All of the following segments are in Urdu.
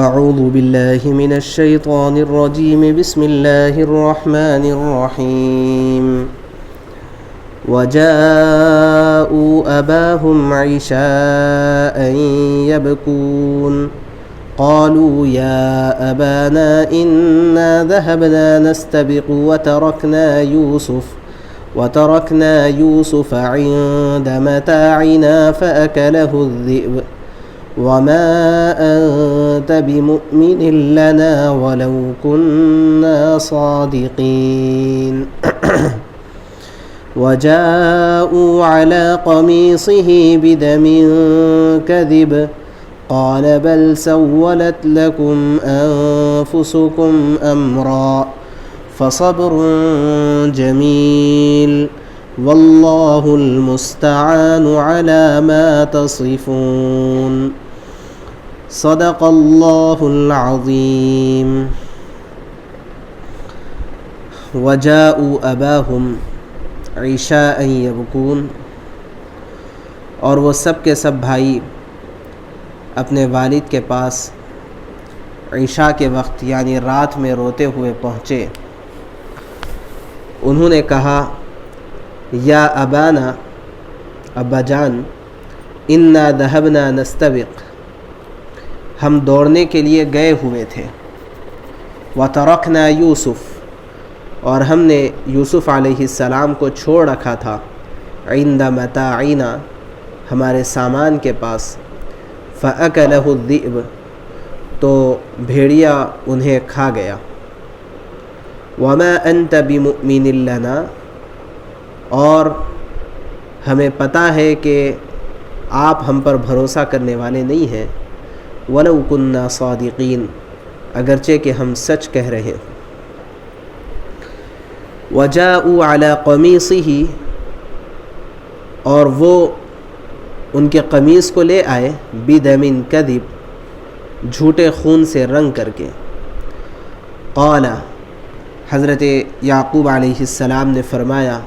اعوذ باللہ من الشیطان الرجیم بسم اللہ الرحمن الرحیم وجاءوا اباهم عشاء يبكون قالوا يا ابانا انا ذهبنا نستبق وتركنا يوسف عند متاعنا فأكله الذئب وما أنت بمؤمن لنا ولو كنا صادقين وجاءوا على قميصه بدم كذب قال بل سولت لكم أنفسكم أمرا فصبر جميل والله المستعان على ما تصفون صدق الله العظيم وجاءوا أباهم عشاء يبكون، اور وہ سب کے سب بھائی اپنے والد کے پاس عشاء کے وقت یعنی رات میں روتے ہوئے پہنچے۔ انہوں نے کہا یا ابانا، ابا جان، انا ذهبنا نستبق، ہم دوڑنے کے لیے گئے ہوئے تھے، وترکنا یوسف، اور ہم نے یوسف علیہ السلام کو چھوڑ رکھا تھا، عند متاعنا، ہمارے سامان کے پاس، فأکلہ الذئب، تو بھیڑیا انہیں کھا گیا، وما انت بمؤمن لنا، اور ہمیں پتہ ہے کہ آپ ہم پر بھروسہ کرنے والے نہیں ہیں، ولو كنا صادقین، اگرچہ کہ ہم سچ کہہ رہے ہیں۔ وجاءوا على قمیصه، اور وہ ان کے قمیص کو لے آئے، بدم کذب، جھوٹے خون سے رنگ کر کے۔ قال، حضرت یعقوب علیہ السلام نے فرمایا،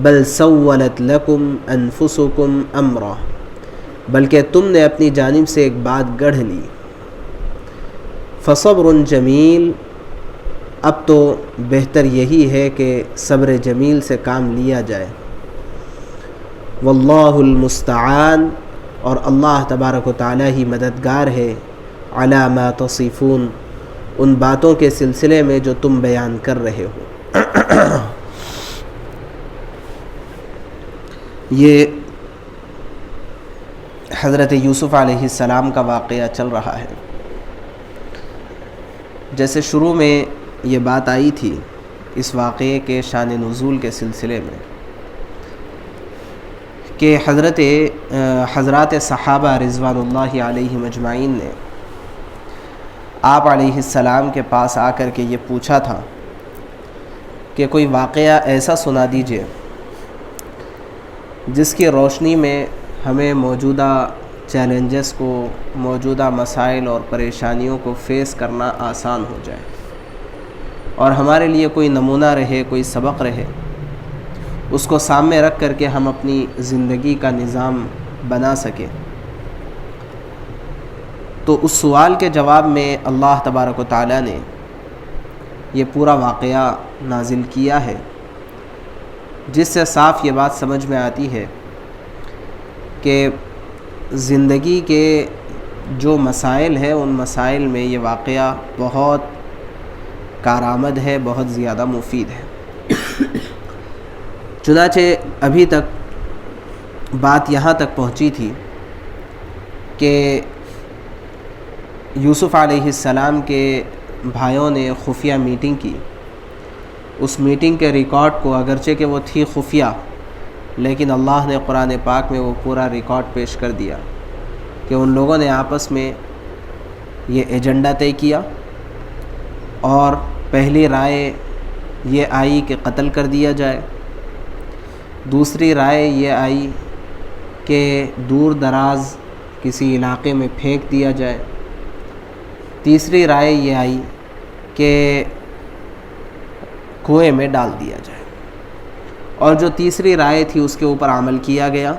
بل سولت لکم انفسکم امرا، بلکہ تم نے اپنی جانب سے ایک بات گڑھ لی، فصبر جمیل، اب تو بہتر یہی ہے کہ صبر جمیل سے کام لیا جائے، واللہ المستعان، اور اللہ تبارک و تعالی ہی مددگار ہے، علی ما تصفون، ان باتوں کے سلسلے میں جو تم بیان کر رہے ہو۔ یہ حضرت یوسف علیہ السلام کا واقعہ چل رہا ہے۔ جیسے شروع میں یہ بات آئی تھی اس واقعے کے شان نزول کے سلسلے میں کہ حضرات صحابہ رضوان اللہ علیہم اجمعین نے آپ علیہ السلام کے پاس آ کر کے یہ پوچھا تھا کہ کوئی واقعہ ایسا سنا دیجئے جس کی روشنی میں ہمیں موجودہ چیلنجز کو، موجودہ مسائل اور پریشانیوں کو فیس کرنا آسان ہو جائے، اور ہمارے لیے کوئی نمونہ رہے، کوئی سبق رہے، اس کو سامنے رکھ کر کے ہم اپنی زندگی کا نظام بنا سکیں۔ تو اس سوال کے جواب میں اللہ تبارک و تعالی نے یہ پورا واقعہ نازل کیا ہے، جس سے صاف یہ بات سمجھ میں آتی ہے کہ زندگی کے جو مسائل ہیں ان مسائل میں یہ واقعہ بہت کارآمد ہے، بہت زیادہ مفید ہے۔ چنانچہ ابھی تک بات یہاں تک پہنچی تھی کہ یوسف علیہ السلام کے بھائیوں نے خفیہ میٹنگ کی۔ اس میٹنگ کے ریکارڈ کو، اگرچہ کہ وہ تھی خفیہ، لیکن اللہ نے قرآن پاک میں وہ پورا ریکارڈ پیش کر دیا کہ ان لوگوں نے آپس میں یہ ایجنڈا طے کیا، اور پہلی رائے یہ آئی کہ قتل کر دیا جائے، دوسری رائے یہ آئی کہ دور دراز کسی علاقے میں پھینک دیا جائے، تیسری رائے یہ آئی کہ کنویں میں ڈال دیا جائے، اور جو تیسری رائے تھی اس کے اوپر عمل کیا گیا،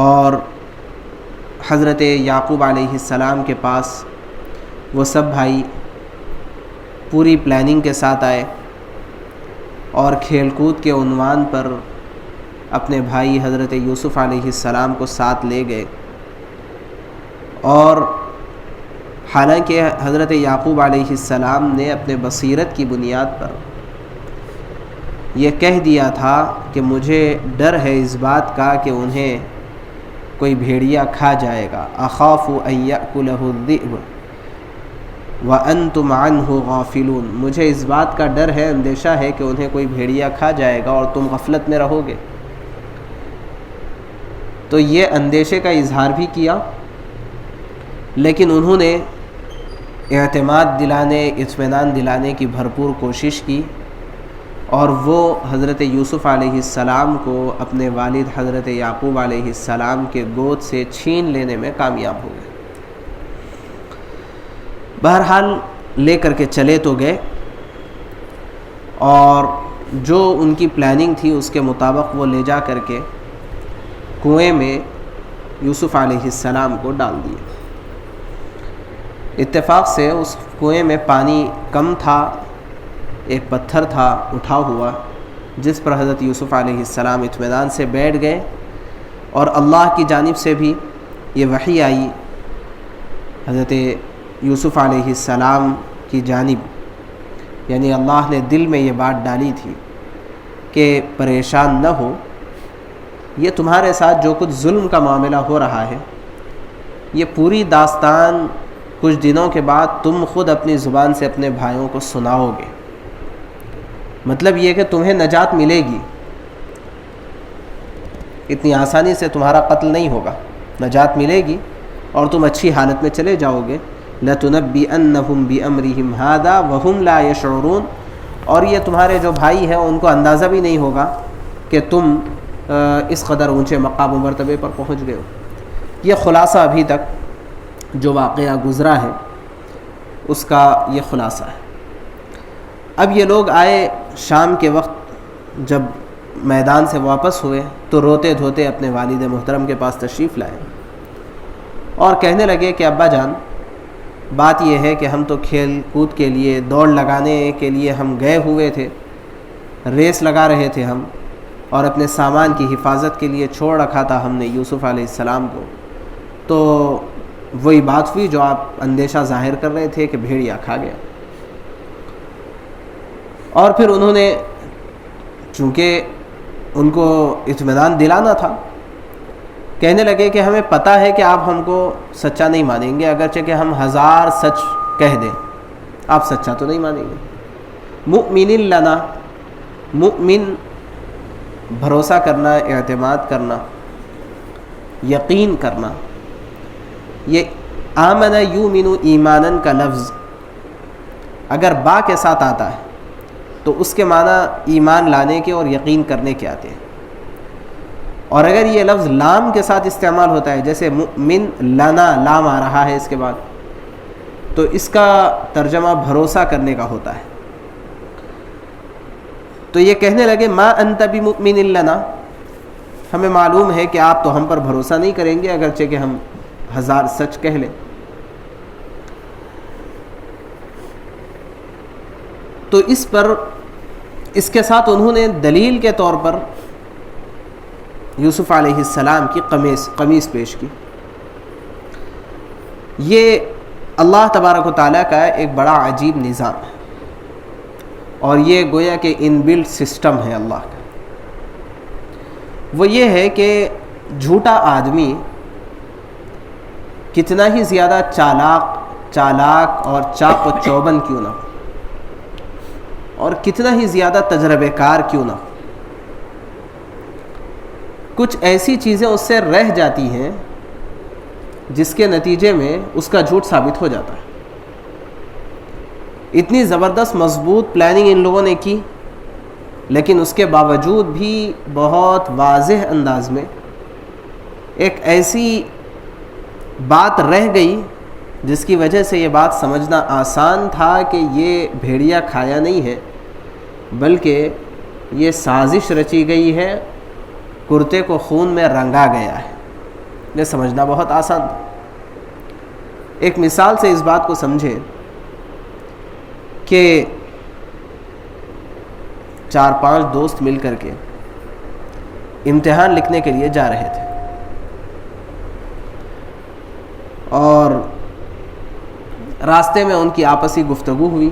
اور حضرت یعقوب علیہ السلام کے پاس وہ سب بھائی پوری پلاننگ کے ساتھ آئے اور کھیل کود کے عنوان پر اپنے بھائی حضرت یوسف علیہ السلام کو ساتھ لے گئے، اور حالانکہ حضرت یعقوب علیہ السلام نے اپنے بصیرت کی بنیاد پر یہ کہہ دیا تھا کہ مجھے ڈر ہے اس بات کا کہ انہیں کوئی بھیڑیا کھا جائے گا، اخاف ان یأکلہ الذئب وانتم عنہ غافلون، مجھے اس بات کا ڈر ہے، اندیشہ ہے کہ انہیں کوئی بھیڑیا کھا جائے گا اور تم غفلت میں رہو گے۔ تو یہ اندیشے کا اظہار بھی کیا، لیکن انہوں نے اعتماد دلانے، اطمینان دلانے کی بھرپور کوشش کی، اور وہ حضرت یوسف علیہ السلام کو اپنے والد حضرت یعقوب علیہ السلام کے گود سے چھین لینے میں کامیاب ہو گئے۔ بہرحال لے کر کے چلے تو گئے، اور جو ان کی پلاننگ تھی اس کے مطابق وہ لے جا کر کے کنویں میں یوسف علیہ السلام کو ڈال دیے۔ اتفاق سے اس کنویں میں پانی کم تھا، ایک پتھر تھا اٹھا ہوا، جس پر حضرت یوسف علیہ السلام اطمینان سے بیٹھ گئے، اور اللہ کی جانب سے بھی یہ وحی آئی حضرت یوسف علیہ السلام کی جانب، یعنی اللہ نے دل میں یہ بات ڈالی تھی کہ پریشان نہ ہو، یہ تمہارے ساتھ جو کچھ ظلم کا معاملہ ہو رہا ہے، یہ پوری داستان کچھ دنوں کے بعد تم خود اپنی زبان سے اپنے بھائیوں کو سناؤ گے۔ مطلب یہ کہ تمہیں نجات ملے گی، اتنی آسانی سے تمہارا قتل نہیں ہوگا، نجات ملے گی اور تم اچھی حالت میں چلے جاؤ گے۔ لَتُنَبِّئَنَّهُمْ بِأَمْرِهِمْ هَذَا وَهُمْ لَا يَشْعُرُونَ، اور یہ تمہارے جو بھائی ہیں ان کو اندازہ بھی نہیں ہوگا کہ تم اس قدر اونچے مقام و مرتبے پر پہنچ گئے ہو۔ یہ خلاصہ ابھی تک جو واقعہ گزرا ہے اس کا یہ خلاصہ ہے۔ اب یہ لوگ آئے شام کے وقت، جب میدان سے واپس ہوئے تو روتے دھوتے اپنے والد محترم کے پاس تشریف لائے اور کہنے لگے کہ ابا جان، بات یہ ہے کہ ہم تو کھیل کود کے لیے، دوڑ لگانے کے لیے ہم گئے ہوئے تھے، ریس لگا رہے تھے ہم، اور اپنے سامان کی حفاظت کے لیے چھوڑ رکھا تھا ہم نے یوسف علیہ السلام کو، تو وہی بات ہوئی جو آپ اندیشہ ظاہر کر رہے تھے کہ بھیڑیا کھا گیا۔ اور پھر انہوں نے، چونکہ ان کو اطمینان دلانا تھا، کہنے لگے کہ ہمیں پتہ ہے کہ آپ ہم کو سچا نہیں مانیں گے، اگرچہ کہ ہم 1000 سچ کہہ دیں، آپ سچا تو نہیں مانیں گے۔ مؤمن لنا، مؤمن بھروسہ کرنا، اعتماد کرنا، یقین کرنا، یہ آمن یؤمن ایمانن کا لفظ اگر با کے ساتھ آتا ہے تو اس کے معنی ایمان لانے کے اور یقین کرنے کے آتے ہیں، اور اگر یہ لفظ لام کے ساتھ استعمال ہوتا ہے، جیسے مؤمن لنا لام آ رہا ہے اس کے بعد، تو اس کا ترجمہ بھروسہ کرنے کا ہوتا ہے۔ تو یہ کہنے لگے ما انت بمؤمن لنا، ہمیں معلوم ہے کہ آپ تو ہم پر بھروسہ نہیں کریں گے اگرچہ کہ ہم 1000 سچ کہہ لیں۔ تو اس کے ساتھ انہوں نے دلیل کے طور پر یوسف علیہ السلام کی قمیص پیش کی۔ یہ اللہ تبارک و تعالیٰ کا ایک بڑا عجیب نظام ہے، اور یہ گویا کہ ان بلٹ سسٹم ہے اللہ کا۔ وہ یہ ہے کہ جھوٹا آدمی کتنا ہی زیادہ چالاک اور چاق و چوبن کیوں نہ ہو، اور کتنا ہی زیادہ تجربے کار کیوں نہ ہو، کچھ ایسی چیزیں اس سے رہ جاتی ہیں جس کے نتیجے میں اس کا جھوٹ ثابت ہو جاتا ہے۔ اتنی زبردست مضبوط پلاننگ ان لوگوں نے کی، لیکن اس کے باوجود بھی بہت واضح انداز میں ایک ایسی بات رہ گئی جس کی وجہ سے یہ بات سمجھنا آسان تھا کہ یہ بھیڑیا کھایا نہیں ہے، بلکہ یہ سازش رچی گئی ہے، کرتے کو خون میں رنگا گیا ہے۔ یہ سمجھنا بہت آسان تھا۔ ایک مثال سے اس بات کو سمجھیں کہ 4-5 دوست مل کر کے امتحان لکھنے کے لیے جا رہے تھے، اور راستے میں ان کی آپسی گفتگو ہوئی.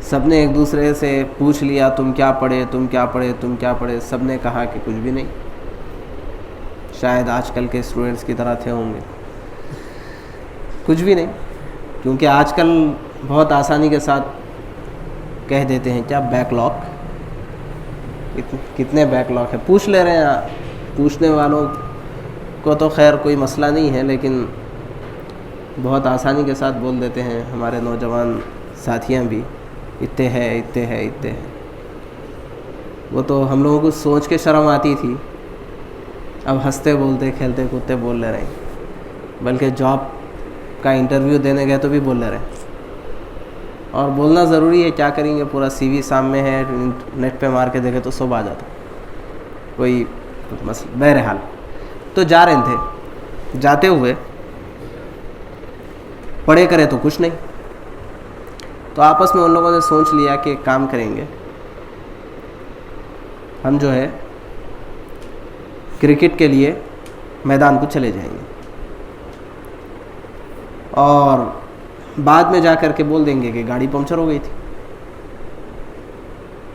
سب نے ایک دوسرے سے پوچھ لیا تم کیا پڑھے، تم کیا پڑھے، تم کیا پڑھے. سب نے کہا کہ کچھ بھی نہیں. شاید آج کل کے اسٹوڈنٹس کی طرح تھے ہوں گے، کچھ بھی نہیں. کیونکہ آج کل بہت آسانی کے ساتھ کہہ دیتے ہیں کیا بیک لاگ، کتنے بیک لاگ ہے پوچھ لے رہے ہیں. پوچھنے والوں کو تو خیر کوئی مسئلہ نہیں ہے، لیکن بہت آسانی کے ساتھ بول دیتے ہیں. ہمارے نوجوان ساتھیاں بھی اتنے ہے. وہ تو ہم لوگوں کو سوچ کے شرم آتی تھی، اب ہنستے بولتے کھیلتے کودتے بول لے رہے ہیں. بلکہ جاب کا انٹرویو دینے گئے تو بھی بول لے رہے ہیں. اور بولنا ضروری ہے، کیا کریں گے، پورا سی وی سامنے ہے، نیٹ پہ مار کے دیکھے تو سب آ جاتا. کوئی مسئلہ بہرحال. تو جا رہے تھے، جاتے ہوئے پڑھے کرے تو کچھ نہیں. تو آپس میں ان لوگوں نے سوچ لیا کہ ایک کام کریں گے، ہم جو ہے کرکٹ کے لیے میدان کو چلے جائیں گے، اور بعد میں جا کر کے بول دیں گے کہ گاڑی پنکچر ہو گئی تھی.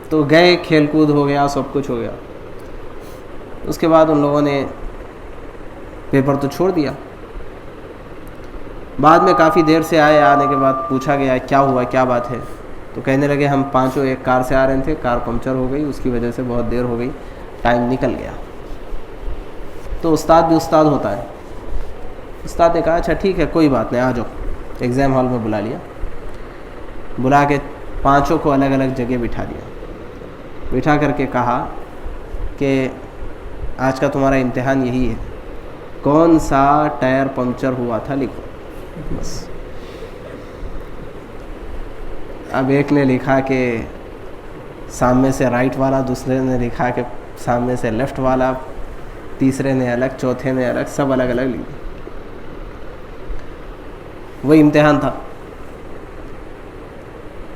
تو گئے، کھیل کود ہو گیا، سب کچھ ہو گیا. اس کے بعد ان لوگوں نے پیپر تو چھوڑ دیا. بعد میں کافی دیر سے آنے کے بعد پوچھا گیا کیا ہوا، کیا بات ہے. تو کہنے لگے ہم 5 ایک کار سے آ رہے تھے، کار پنکچر ہو گئی، اس کی وجہ سے بہت دیر ہو گئی، ٹائم نکل گیا. تو استاد بھی استاد ہوتا ہے. استاد نے کہا اچھا ٹھیک ہے کوئی بات نہیں، آ جاؤ. ایگزام ہال میں بلا لیا، بلا کے 5 کو الگ الگ جگہ بٹھا دیا. بٹھا کر کے کہا کہ آج کا تمہارا امتحان یہی ہے، کون سا ٹائر پنکچر ہوا تھا لکھو. بس اب ایک نے لکھا کہ سامنے سے رائٹ والا، دوسرے نے لکھا کہ سامنے سے لیفٹ والا، تیسرے نے الگ، چوتھے نے الگ، سب الگ الگ لکھے. وہی امتحان تھا.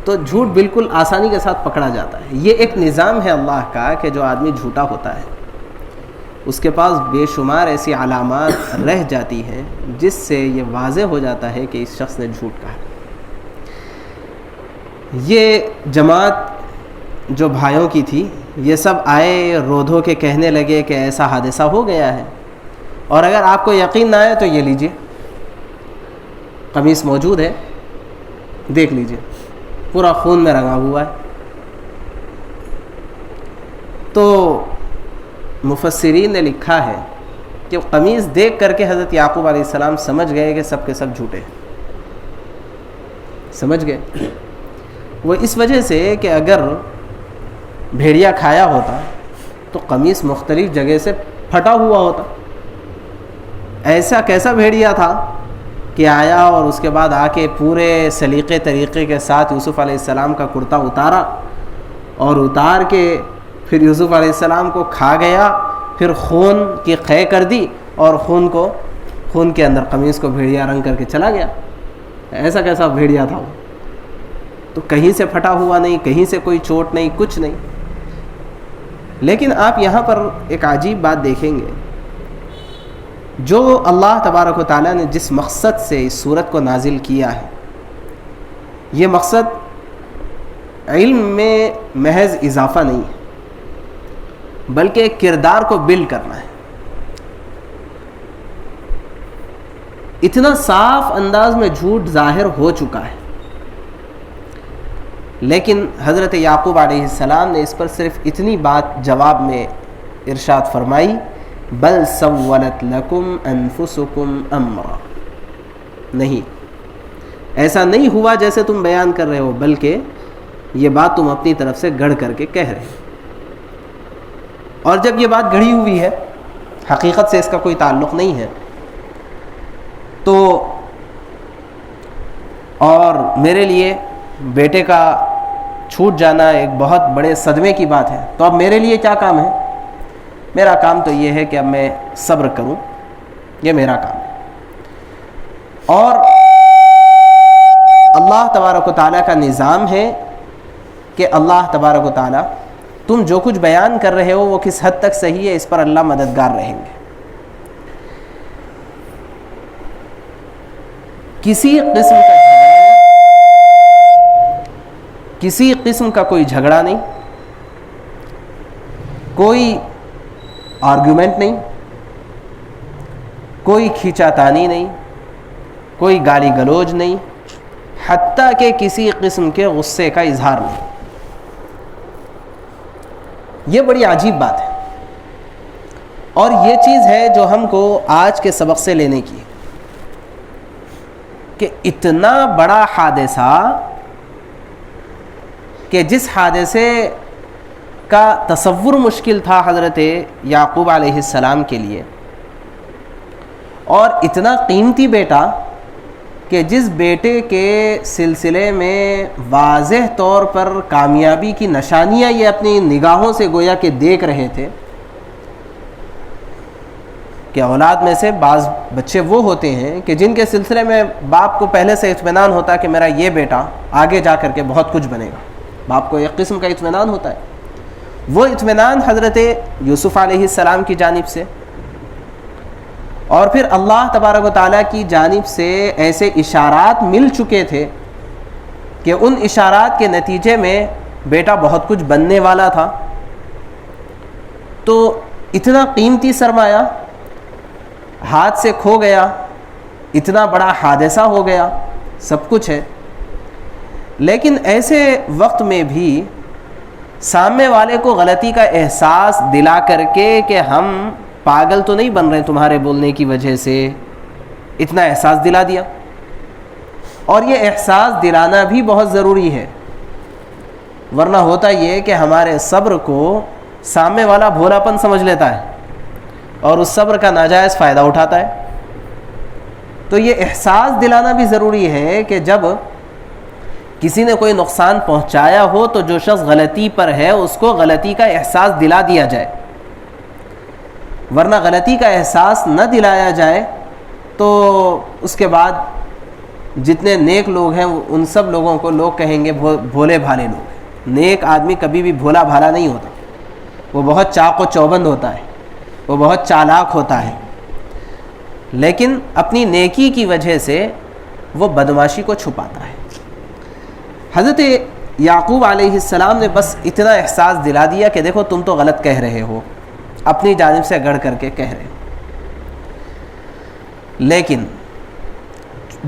تو جھوٹ بالکل آسانی کے ساتھ پکڑا جاتا ہے. یہ ایک نظام ہے اللہ کا کہ جو آدمی جھوٹا ہوتا ہے اس کے پاس بے شمار ایسی علامات رہ جاتی ہیں جس سے یہ واضح ہو جاتا ہے کہ اس شخص نے جھوٹ کہا. یہ جماعت جو بھائیوں کی تھی، یہ سب آئے رو دھو کے کہنے لگے کہ ایسا حادثہ ہو گیا ہے، اور اگر آپ کو یقین نہ آئے تو یہ لیجئے قمیص موجود ہے، دیکھ لیجئے پورا خون میں رنگا ہوا ہے. تو مفسرین نے لکھا ہے کہ قمیص دیکھ کر کے حضرت یعقوب علیہ السلام سمجھ گئے کہ سب کے سب جھوٹے ہیں. سمجھ گئے. وہ اس وجہ سے کہ اگر بھیڑیا کھایا ہوتا تو قمیص مختلف جگہ سے پھٹا ہوا ہوتا. ایسا کیسا بھیڑیا تھا کہ آیا اور اس کے بعد آ کے پورے سلیقے طریقے کے ساتھ یوسف علیہ السلام کا کرتا اتارا، اور اتار کے پھر یوسف علیہ السلام کو کھا گیا، پھر خون کی قے کر دی، اور خون کے اندر قمیص کو بھیڑیا رنگ کر کے چلا گیا. ایسا کیسا بھیڑیا تھا وہ؟ تو کہیں سے پھٹا ہوا نہیں، کہیں سے کوئی چوٹ نہیں، کچھ نہیں. لیکن آپ یہاں پر ایک عجیب بات دیکھیں گے، جو اللہ تبارک و تعالیٰ نے جس مقصد سے اس سورت کو نازل کیا ہے، یہ مقصد علم میں محض اضافہ نہیں ہے، بلکہ ایک کردار کو بلڈ کرنا ہے. اتنا صاف انداز میں جھوٹ ظاہر ہو چکا ہے، لیکن حضرت یعقوب علیہ السلام نے اس پر صرف اتنی بات جواب میں ارشاد فرمائی، بل سولت لکم انفسکم امرا. نہیں، ایسا نہیں ہوا جیسے تم بیان کر رہے ہو، بلکہ یہ بات تم اپنی طرف سے گڑھ کر کے کہہ رہے ہو. اور جب یہ بات گڑھی ہوئی ہے، حقیقت سے اس کا کوئی تعلق نہیں ہے، تو اور میرے لیے بیٹے کا چھوٹ جانا ایک بہت بڑے صدمے کی بات ہے، تو اب میرے لیے کیا کام ہے؟ میرا کام تو یہ ہے کہ اب میں صبر کروں، یہ میرا کام ہے. اور اللہ تبارک و تعالیٰ کا نظام ہے کہ اللہ تبارک و تعالیٰ تم جو کچھ بیان کر رہے ہو وہ کس حد تک صحیح ہے، اس پر اللہ مددگار رہیں گے. کسی قسم کا کوئی جھگڑا نہیں، کوئی آرگومنٹ نہیں، کوئی کھینچا تانی نہیں، کوئی گالی گلوج نہیں، حتیٰ کہ کسی قسم کے غصے کا اظہار نہیں. یہ بڑی عجیب بات ہے، اور یہ چیز ہے جو ہم کو آج کے سبق سے لینے کی ہے کہ اتنا بڑا حادثہ، کہ جس حادثے کا تصور مشکل تھا حضرت یعقوب علیہ السلام کے لیے، اور اتنا قیمتی بیٹا کہ جس بیٹے کے سلسلے میں واضح طور پر کامیابی کی نشانیاں یہ اپنی نگاہوں سے گویا کہ دیکھ رہے تھے، کہ اولاد میں سے بعض بچے وہ ہوتے ہیں کہ جن کے سلسلے میں باپ کو پہلے سے اطمینان ہوتا ہے کہ میرا یہ بیٹا آگے جا کر کے بہت کچھ بنے گا، باپ کو ایک قسم کا اطمینان ہوتا ہے. وہ اطمینان حضرت یوسف علیہ السلام کی جانب سے، اور پھر اللہ تبارک و تعالیٰ کی جانب سے ایسے اشارات مل چکے تھے کہ ان اشارات کے نتیجے میں بیٹا بہت کچھ بننے والا تھا. تو اتنا قیمتی سرمایہ ہاتھ سے کھو گیا، اتنا بڑا حادثہ ہو گیا، سب کچھ ہے، لیکن ایسے وقت میں بھی سامنے والے کو غلطی کا احساس دلا کر کے کہ ہم پاگل تو نہیں بن رہے تمہارے بولنے کی وجہ سے، اتنا احساس دلا دیا. اور یہ احساس دلانا بھی بہت ضروری ہے، ورنہ ہوتا یہ کہ ہمارے صبر کو سامنے والا بھولاپن سمجھ لیتا ہے اور اس صبر کا ناجائز فائدہ اٹھاتا ہے. تو یہ احساس دلانا بھی ضروری ہے کہ جب کسی نے کوئی نقصان پہنچایا ہو تو جو شخص غلطی پر ہے اس کو غلطی کا احساس دلا دیا جائے، ورنہ غلطی کا احساس نہ دلایا جائے تو اس کے بعد جتنے نیک لوگ ہیں ان سب لوگوں کو لوگ کہیں گے بھولے بھالے لوگ. نیک آدمی کبھی بھی بھولا بھالا نہیں ہوتا، وہ بہت چاق و چوبند ہوتا ہے، وہ بہت چالاک ہوتا ہے، لیکن اپنی نیکی کی وجہ سے وہ بدمعاشی کو چھپاتا ہے. حضرت یعقوب علیہ السلام نے بس اتنا احساس دلا دیا کہ دیکھو تم تو غلط کہہ رہے ہو، اپنی جانب سے گڑھ کر کے کہہ رہے ہو. لیکن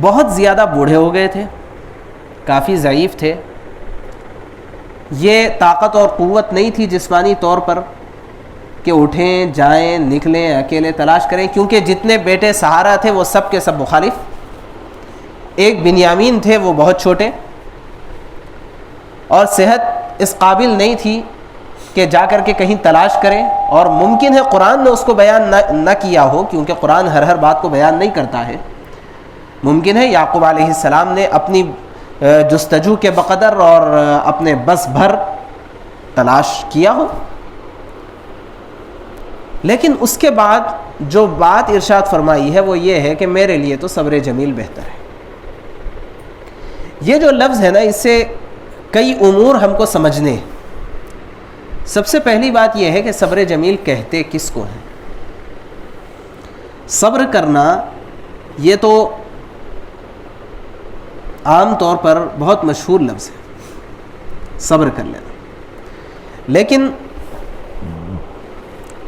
بہت زیادہ بوڑھے ہو گئے تھے، کافی ضعیف تھے، یہ طاقت اور قوت نہیں تھی جسمانی طور پر کہ اٹھیں جائیں نکلیں اکیلے تلاش کریں، کیونکہ جتنے بیٹے سہارا تھے وہ سب کے سب مخالف. ایک بنیامین تھے وہ بہت چھوٹے، اور صحت اس قابل نہیں تھی کہ جا کر کے کہیں تلاش کریں، اور ممکن ہے قرآن نے اس کو بیان نہ کیا ہو، کیونکہ قرآن ہر بات کو بیان نہیں کرتا ہے. ممکن ہے یعقوب علیہ السلام نے اپنی جستجو کے بقدر اور اپنے بس بھر تلاش کیا ہو، لیکن اس کے بعد جو بات ارشاد فرمائی ہے وہ یہ ہے کہ میرے لیے تو صبر جمیل بہتر ہے. یہ جو لفظ ہے نا، اس سے کئی امور ہم کو سمجھنے. سب سے پہلی بات یہ ہے کہ صبر جمیل کہتے کس کو ہیں؟ صبر کرنا یہ تو عام طور پر بہت مشہور لفظ ہے، صبر کر لینا، لیکن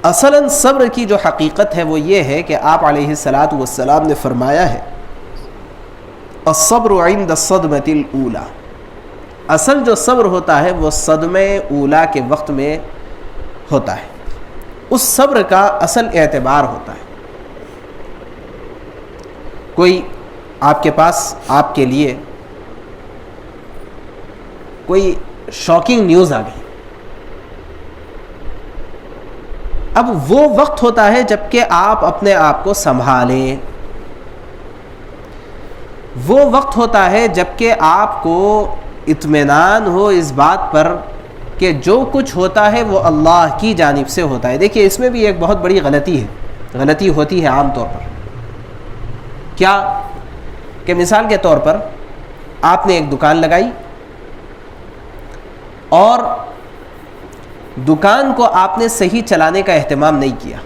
اصلاً صبر کی جو حقیقت ہے وہ یہ ہے کہ آپ علیہ الصلاۃ والسلام نے فرمایا ہے الصبر عند الصدمۃ الاولی. اصل جو صبر ہوتا ہے وہ صدمے اولا کے وقت میں ہوتا ہے، اس صبر کا اصل اعتبار ہوتا ہے. کوئی آپ کے پاس آپ کے لیے کوئی شاکنگ نیوز آ گئی، اب وہ وقت ہوتا ہے جب کہ آپ اپنے آپ کو سنبھالیں، وہ وقت ہوتا ہے جب کہ آپ کو اطمینان ہو اس بات پر کہ جو کچھ ہوتا ہے وہ اللہ کی جانب سے ہوتا ہے. دیکھیے اس میں بھی ایک بہت بڑی غلطی ہوتی ہے عام طور پر. کیا کہ مثال کے طور پر آپ نے ایک دکان لگائی اور دکان کو آپ نے صحیح چلانے کا اہتمام نہیں کیا،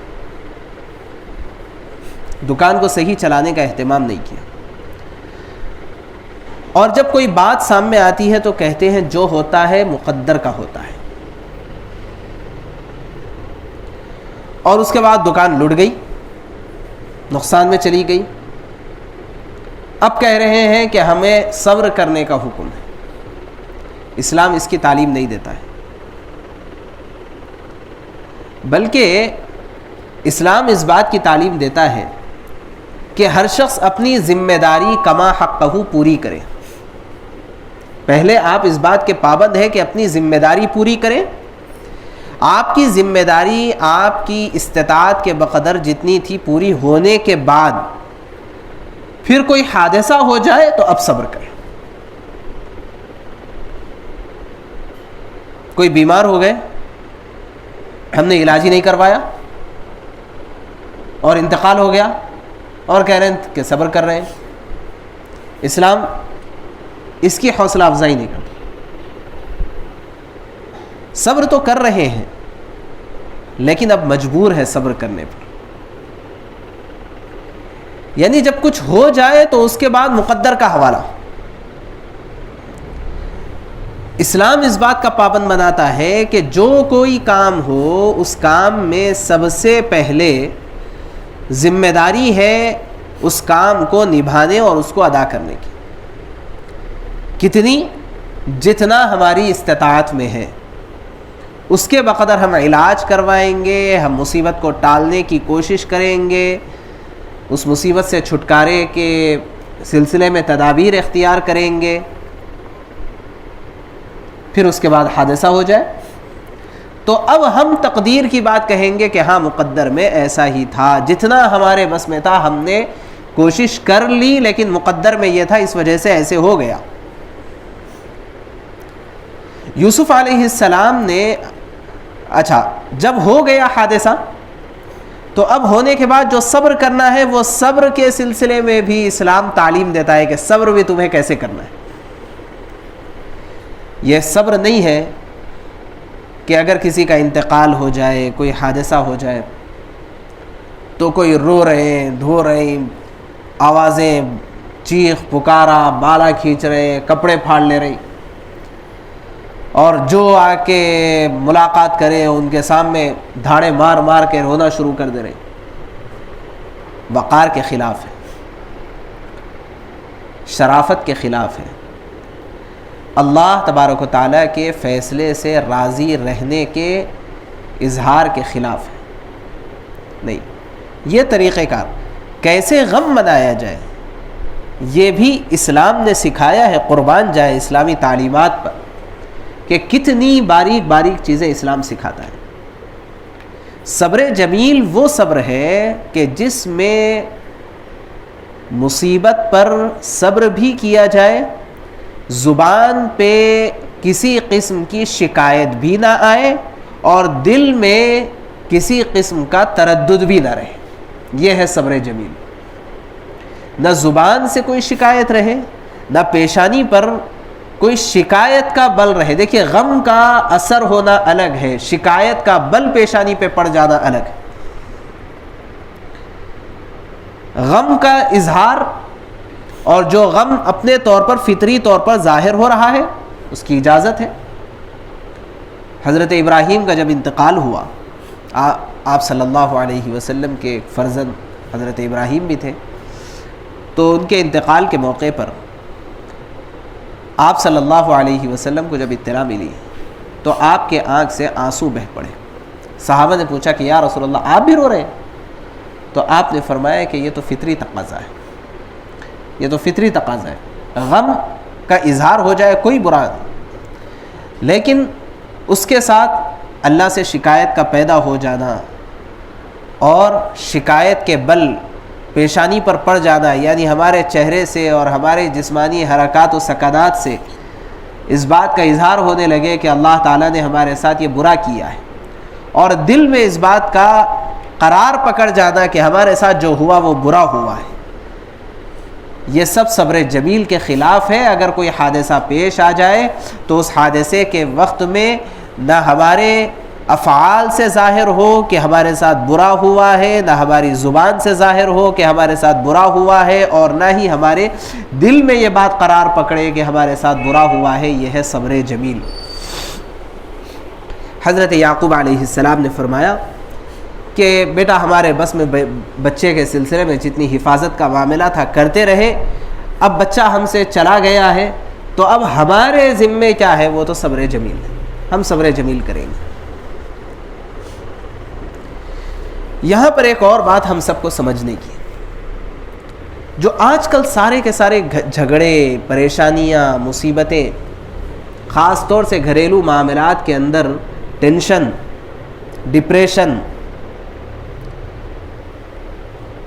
دکان کو صحیح چلانے کا اہتمام نہیں کیا، اور جب کوئی بات سامنے آتی ہے تو کہتے ہیں جو ہوتا ہے مقدر کا ہوتا ہے، اور اس کے بعد دکان لٹ گئی، نقصان میں چلی گئی، اب کہہ رہے ہیں کہ ہمیں صبر کرنے کا حکم ہے۔ اسلام اس کی تعلیم نہیں دیتا ہے، بلکہ اسلام اس بات کی تعلیم دیتا ہے کہ ہر شخص اپنی ذمہ داری کما حقہ پوری کرے۔ پہلے آپ اس بات کے پابند ہیں کہ اپنی ذمہ داری پوری کریں۔ آپ کی ذمہ داری آپ کی استطاعت کے بقدر جتنی تھی پوری ہونے کے بعد پھر کوئی حادثہ ہو جائے تو اب صبر کریں۔ کوئی بیمار ہو گئے، ہم نے علاج ہی نہیں کروایا اور انتقال ہو گیا اور کہہ رہے ہیں کہ صبر کر رہے ہیں۔ اسلام اس کی حوصلہ افزائی نہیں کرتا۔ صبر تو کر رہے ہیں لیکن اب مجبور ہے صبر کرنے پر، یعنی جب کچھ ہو جائے تو اس کے بعد مقدر کا حوالہ۔ اسلام اس بات کا پابند بناتا ہے کہ جو کوئی کام ہو اس کام میں سب سے پہلے ذمہ داری ہے اس کام کو نبھانے اور اس کو ادا کرنے کی، کتنی جتنا ہماری استطاعت میں ہے اس کے بقدر ہم علاج کروائیں گے، ہم مصیبت کو ٹالنے کی کوشش کریں گے، اس مصیبت سے چھٹکارے کے سلسلے میں تدابیر اختیار کریں گے۔ پھر اس کے بعد حادثہ ہو جائے تو اب ہم تقدیر کی بات کہیں گے کہ ہاں مقدر میں ایسا ہی تھا، جتنا ہمارے بس میں تھا ہم نے کوشش کر لی لیکن مقدر میں یہ تھا، اس وجہ سے ایسے ہو گیا۔ یوسف علیہ السلام نے اچھا جب ہو گیا حادثہ تو اب ہونے کے بعد جو صبر کرنا ہے وہ صبر کے سلسلے میں بھی اسلام تعلیم دیتا ہے کہ صبر بھی تمہیں کیسے کرنا ہے۔ یہ صبر نہیں ہے کہ اگر کسی کا انتقال ہو جائے، کوئی حادثہ ہو جائے تو کوئی رو رہے ہیں، دھو رہے ہیں، آوازیں چیخ پکارا، بالا کھینچ رہے ہیں، کپڑے پھاڑ لے رہے ہیں، اور جو آ کے ملاقات کرے ان کے سامنے دھاڑے مار مار کے رونا شروع کر دے رہے ہیں۔ وقار کے خلاف ہے، شرافت کے خلاف ہے، اللہ تبارک و تعالیٰ کے فیصلے سے راضی رہنے کے اظہار کے خلاف ہے۔ نہیں، یہ طریقہ کار کیسے غم منایا جائے یہ بھی اسلام نے سکھایا ہے۔ قربان جائے اسلامی تعلیمات پر کہ کتنی باریک باریک چیزیں اسلام سکھاتا ہے۔ صبر جمیل وہ صبر ہے کہ جس میں مصیبت پر صبر بھی کیا جائے، زبان پہ کسی قسم کی شکایت بھی نہ آئے اور دل میں کسی قسم کا تردد بھی نہ رہے۔ یہ ہے صبر جمیل۔ نہ زبان سے کوئی شکایت رہے، نہ پیشانی پر کوئی شکایت کا بل رہے۔ دیکھیے غم کا اثر ہونا الگ ہے، شکایت کا بل پیشانی پہ پڑ جانا الگ ہے۔ غم کا اظہار اور جو غم اپنے طور پر فطری طور پر ظاہر ہو رہا ہے اس کی اجازت ہے۔ حضرت ابراہیم کا جب انتقال ہوا، آپ صلی اللہ علیہ وسلم کے فرزند حضرت ابراہیم بھی تھے، تو ان کے انتقال کے موقع پر آپ صلی اللہ علیہ وسلم کو جب اطلاع ملی تو آپ کے آنکھ سے آنسو بہہ پڑے۔ صحابہ نے پوچھا کہ یا رسول اللہ آپ بھی رو رہے ہیں؟ تو آپ نے فرمایا کہ یہ تو فطری تقاضا ہے، یہ تو فطری تقاضا ہے۔ غم کا اظہار ہو جائے کوئی برا نہیں، لیکن اس کے ساتھ اللہ سے شکایت کا پیدا ہو جانا اور شکایت کے بل پیشانی پر پڑ جانا، یعنی ہمارے چہرے سے اور ہمارے جسمانی حرکات و سکنات سے اس بات کا اظہار ہونے لگے کہ اللہ تعالیٰ نے ہمارے ساتھ یہ برا کیا ہے، اور دل میں اس بات کا قرار پکڑ جانا کہ ہمارے ساتھ جو ہوا وہ برا ہوا ہے، یہ سب صبر جمیل کے خلاف ہے. اگر کوئی حادثہ پیش آ جائے تو اس حادثے کے وقت میں نہ ہمارے افعال سے ظاہر ہو کہ ہمارے ساتھ برا ہوا ہے، نہ ہماری زبان سے ظاہر ہو کہ ہمارے ساتھ برا ہوا ہے، اور نہ ہی ہمارے دل میں یہ بات قرار پکڑے کہ ہمارے ساتھ برا ہوا ہے. یہ ہے صبر جمیل. حضرت یعقوب علیہ السلام نے فرمایا کہ بیٹا ہمارے بس میں بچے کے سلسلے میں جتنی حفاظت کا معاملہ تھا کرتے رہے، اب بچہ ہم سے چلا گیا ہے تو اب ہمارے ذمے کیا ہے، وہ تو صبر جمیل ہے، ہم صبر جمیل کریں گے. یہاں پر ایک اور بات ہم سب کو سمجھنے کی، جو آج کل سارے کے سارے جھگڑے، پریشانیاں، مصیبتیں، خاص طور سے گھریلو معاملات کے اندر ٹینشن، ڈپریشن،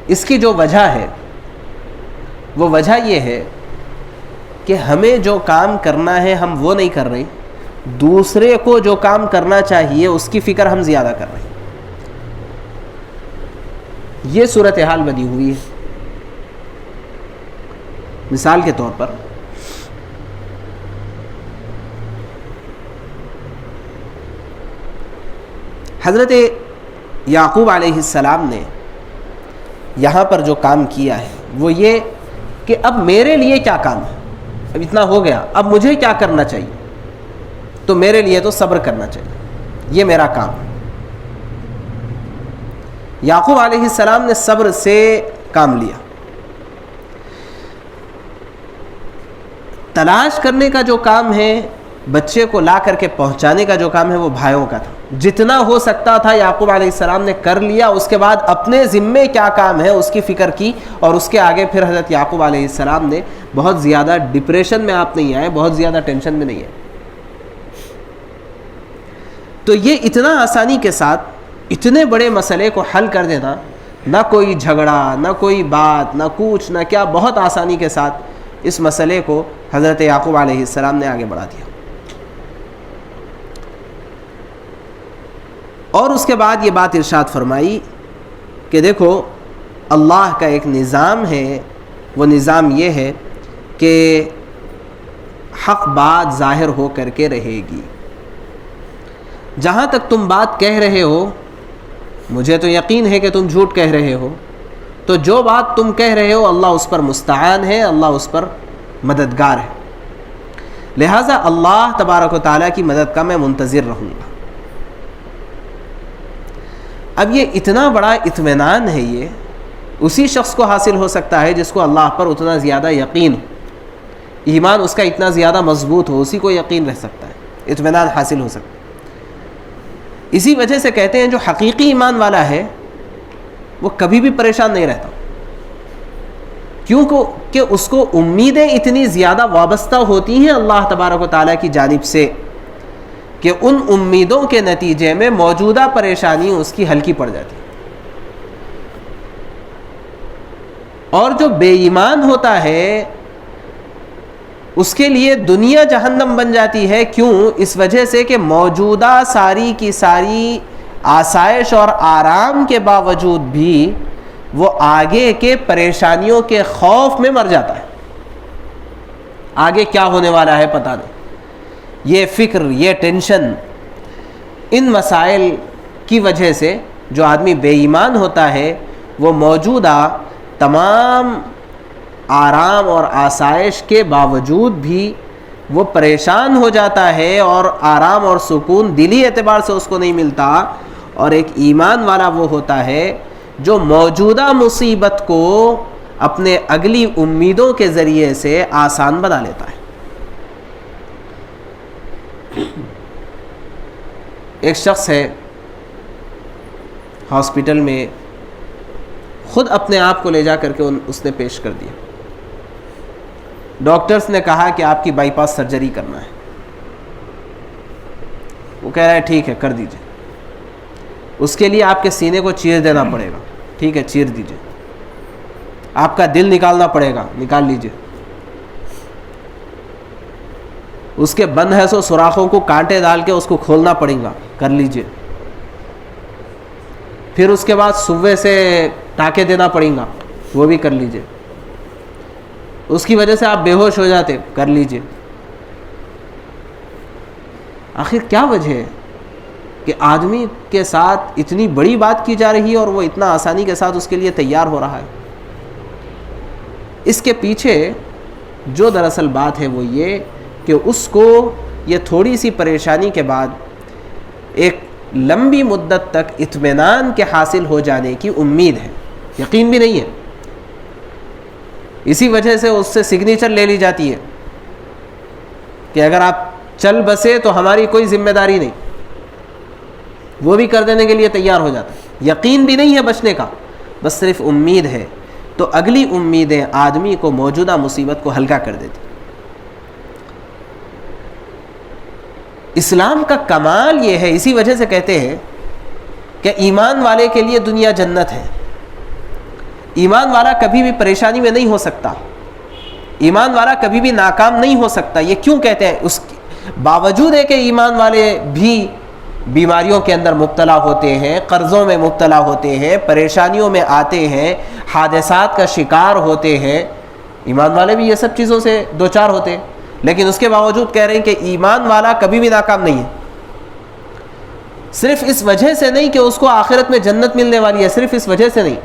اس کی جو وجہ ہے وہ وجہ یہ ہے کہ ہمیں جو کام کرنا ہے ہم وہ نہیں کر رہے، دوسرے کو جو کام کرنا چاہیے اس کی فکر ہم زیادہ کر رہے ہیں. یہ صورتحال بنی ہوئی ہے. مثال کے طور پر حضرت یعقوب علیہ السلام نے یہاں پر جو کام کیا ہے وہ یہ کہ اب میرے لیے کیا کام ہے، اب اتنا ہو گیا، اب مجھے کیا کرنا چاہیے، تو میرے لیے تو صبر کرنا چاہیے، یہ میرا کام ہے. یعقوب علیہ السلام نے صبر سے کام لیا. تلاش کرنے کا جو کام ہے، بچے کو لا کر کے پہنچانے کا جو کام ہے، وہ بھائیوں کا تھا. جتنا ہو سکتا تھا یعقوب علیہ السلام نے کر لیا. اس کے بعد اپنے ذمے کیا کام ہے اس کی فکر کی، اور اس کے آگے پھر حضرت یعقوب علیہ السلام نے بہت زیادہ ڈپریشن میں آپ نہیں آئے، بہت زیادہ ٹینشن میں نہیں آئے. تو یہ اتنا آسانی کے ساتھ اتنے بڑے مسئلے کو حل کر دینا، نہ کوئی جھگڑا، نہ کوئی بات، نہ کچھ، نہ کیا، بہت آسانی کے ساتھ اس مسئلے کو حضرت یعقوب علیہ السلام نے آگے بڑھا دیا. اور اس کے بعد یہ بات ارشاد فرمائی کہ دیکھو اللہ کا ایک نظام ہے، وہ نظام یہ ہے کہ حق بات ظاہر ہو کر کے رہے گی. جہاں تک تم بات کہہ رہے ہو مجھے تو یقین ہے کہ تم جھوٹ کہہ رہے ہو، تو جو بات تم کہہ رہے ہو اللہ اس پر مستعان ہے، اللہ اس پر مددگار ہے، لہٰذا اللہ تبارک و تعالیٰ کی مدد کا میں منتظر رہوں گا. اب یہ اتنا بڑا اطمینان ہے، یہ اسی شخص کو حاصل ہو سکتا ہے جس کو اللہ پر اتنا زیادہ یقین ہو، ایمان اس کا اتنا زیادہ مضبوط ہو، اسی کو یقین رہ سکتا ہے، اطمینان حاصل ہو سکتا ہے. اسی وجہ سے کہتے ہیں جو حقیقی ایمان والا ہے وہ کبھی بھی پریشان نہیں رہتا، کیونکہ اس کو امیدیں اتنی زیادہ وابستہ ہوتی ہیں اللہ تبارک و تعالیٰ کی جانب سے کہ ان امیدوں کے نتیجے میں موجودہ پریشانی اس کی ہلکی پڑ جاتی ہے. اور جو بے ایمان ہوتا ہے اس کے لیے دنیا جہنم بن جاتی ہے. کیوں؟ اس وجہ سے کہ موجودہ ساری کی ساری آسائش اور آرام کے باوجود بھی وہ آگے کے پریشانیوں کے خوف میں مر جاتا ہے. آگے کیا ہونے والا ہے پتہ نہیں. یہ فکر، یہ ٹینشن، ان مسائل کی وجہ سے جو آدمی بے ایمان ہوتا ہے وہ موجودہ تمام آرام اور آسائش کے باوجود بھی وہ پریشان ہو جاتا ہے، اور آرام اور سکون دلی اعتبار سے اس کو نہیں ملتا. اور ایک ایمان والا وہ ہوتا ہے جو موجودہ مصیبت کو اپنے اگلی امیدوں کے ذریعے سے آسان بنا لیتا ہے. ایک شخص ہے ہاسپٹل میں، خود اپنے آپ کو لے جا کر کے اس نے پیش کر دیا. ڈاکٹرز نے کہا کہ آپ کی بائی پاس سرجری کرنا ہے. وہ کہہ رہا ہے ٹھیک ہے کر دیجئے. اس کے لیے آپ کے سینے کو چیر دینا پڑے گا. ٹھیک ہے چیر دیجئے. آپ کا دل نکالنا پڑے گا، نکال لیجئے. اس کے بند ہے سو سوراخوں کو کانٹے ڈال کے اس کو کھولنا پڑے گا، کر لیجئے. پھر اس کے بعد سوے سے ٹانکے دینا پڑیں گا، وہ بھی کر لیجئے. اس کی وجہ سے آپ بے ہوش ہو جاتے، کر لیجئے. آخر کیا وجہ ہے کہ آدمی کے ساتھ اتنی بڑی بات کی جا رہی ہے اور وہ اتنا آسانی کے ساتھ اس کے لیے تیار ہو رہا ہے؟ اس کے پیچھے جو دراصل بات ہے وہ یہ کہ اس کو یہ تھوڑی سی پریشانی کے بعد ایک لمبی مدت تک اطمینان کے حاصل ہو جانے کی امید ہے، یقین بھی نہیں ہے. اسی وجہ سے اس سے سگنیچر لے لی جاتی ہے کہ اگر آپ چل بسے تو ہماری کوئی ذمہ داری نہیں، وہ بھی کر دینے کے لیے تیار ہو جاتا ہے. یقین بھی نہیں ہے بچنے کا، بس صرف امید ہے. تو اگلی امیدیں آدمی کو موجودہ مصیبت کو ہلکا کر دیتی. اسلام کا کمال یہ ہے، اسی وجہ سے کہتے ہیں کہ ایمان والے کے لیے دنیا جنت ہے. ایمان والا کبھی بھی پریشانی میں نہیں ہو سکتا، ایمان والا کبھی بھی ناکام نہیں ہو سکتا. یہ کیوں کہتے ہیں؟ اس باوجود ہے کہ ایمان والے بھی بیماریوں کے اندر مبتلا ہوتے ہیں، قرضوں میں مبتلا ہوتے ہیں، پریشانیوں میں آتے ہیں، حادثات کا شکار ہوتے ہیں. ایمان والے بھی یہ سب چیزوں سے دوچار ہوتے ہیں، لیکن اس کے باوجود کہہ رہے ہیں کہ ایمان والا کبھی بھی ناکام نہیں ہے. صرف اس وجہ سے نہیں کہ اس کو آخرت میں جنت ملنے والی ہے، صرف اس وجہ سے نہیں،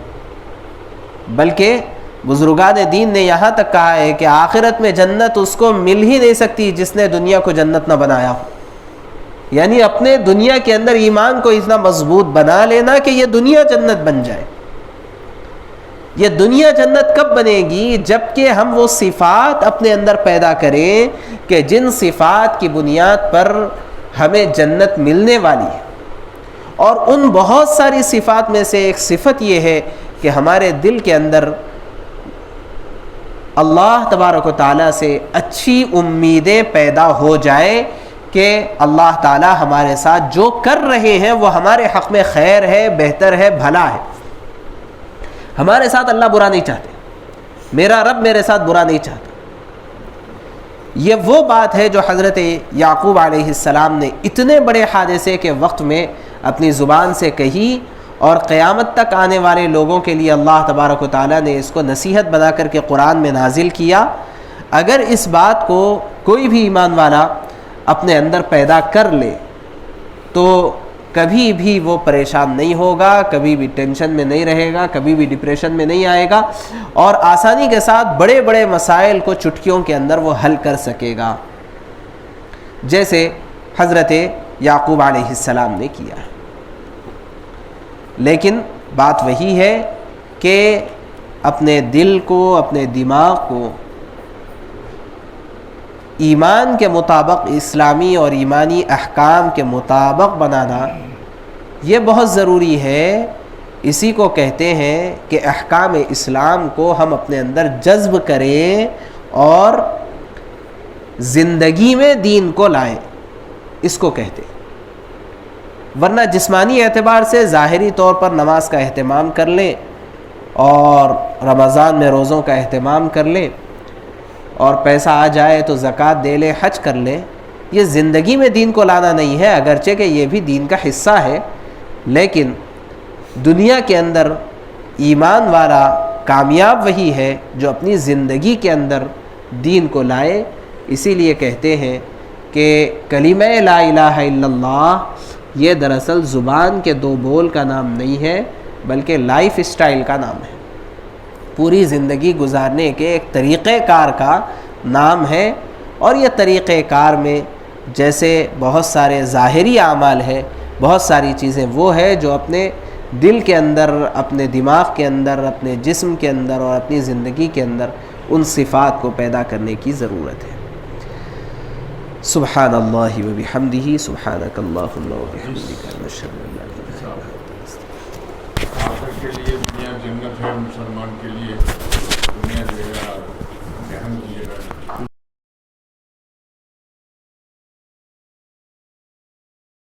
بلکہ بزرگان دین نے یہاں تک کہا ہے کہ آخرت میں جنت اس کو مل ہی نہیں سکتی جس نے دنیا کو جنت نہ بنایا ہو. یعنی اپنے دنیا کے اندر ایمان کو اتنا مضبوط بنا لینا کہ یہ دنیا جنت بن جائے. یہ دنیا جنت کب بنے گی؟ جب کہ ہم وہ صفات اپنے اندر پیدا کریں کہ جن صفات کی بنیاد پر ہمیں جنت ملنے والی ہے. اور ان بہت ساری صفات میں سے ایک صفت یہ ہے کہ ہمارے دل کے اندر اللہ تبارک و تعالیٰ سے اچھی امیدیں پیدا ہو جائیں کہ اللہ تعالیٰ ہمارے ساتھ جو کر رہے ہیں وہ ہمارے حق میں خیر ہے، بہتر ہے، بھلا ہے. ہمارے ساتھ اللہ برا نہیں چاہتے، میرا رب میرے ساتھ برا نہیں چاہتا. یہ وہ بات ہے جو حضرت یعقوب علیہ السلام نے اتنے بڑے حادثے کے وقت میں اپنی زبان سے کہی، اور قیامت تک آنے والے لوگوں کے لیے اللہ تبارک و تعالیٰ نے اس کو نصیحت بنا کر کے قرآن میں نازل کیا. اگر اس بات کو کوئی بھی ایمان والا اپنے اندر پیدا کر لے تو کبھی بھی وہ پریشان نہیں ہوگا، کبھی بھی ٹینشن میں نہیں رہے گا، کبھی بھی ڈپریشن میں نہیں آئے گا، اور آسانی کے ساتھ بڑے بڑے مسائل کو چٹکیوں کے اندر وہ حل کر سکے گا، جیسے حضرت یعقوب علیہ السلام نے کیا. لیکن بات وہی ہے کہ اپنے دل کو، اپنے دماغ کو ایمان کے مطابق، اسلامی اور ایمانی احکام کے مطابق بنانا یہ بہت ضروری ہے. اسی کو کہتے ہیں کہ احکام اسلام کو ہم اپنے اندر جذب کریں اور زندگی میں دین کو لائیں، اس کو کہتے ہیں. ورنہ جسمانی اعتبار سے ظاہری طور پر نماز کا اہتمام کر لیں اور رمضان میں روزوں کا اہتمام کر لیں اور پیسہ آ جائے تو زکوٰۃ دے لیں، حج کر لیں، یہ زندگی میں دین کو لانا نہیں ہے. اگرچہ کہ یہ بھی دین کا حصہ ہے، لیکن دنیا کے اندر ایمان والا کامیاب وہی ہے جو اپنی زندگی کے اندر دین کو لائے. اسی لیے کہتے ہیں کہ کلمہ لا الہ الا اللہ یہ دراصل زبان کے دو بول کا نام نہیں ہے، بلکہ لائف اسٹائل کا نام ہے، پوری زندگی گزارنے کے ایک طریقہ کار کا نام ہے. اور یہ طریقہ کار میں جیسے بہت سارے ظاہری اعمال ہے، بہت ساری چیزیں وہ ہے جو اپنے دل کے اندر، اپنے دماغ کے اندر، اپنے جسم کے اندر اور اپنی زندگی کے اندر ان صفات کو پیدا کرنے کی ضرورت ہے. سبحان اللہ و بحمدہ، سبحانک اللہم و بحمدک، نشہد ان لا الہ الا انت. آخر کے لیے دنیا جنت ہے مسلمان کے لیے، دنیا جو ہے جہنم کی جگہ.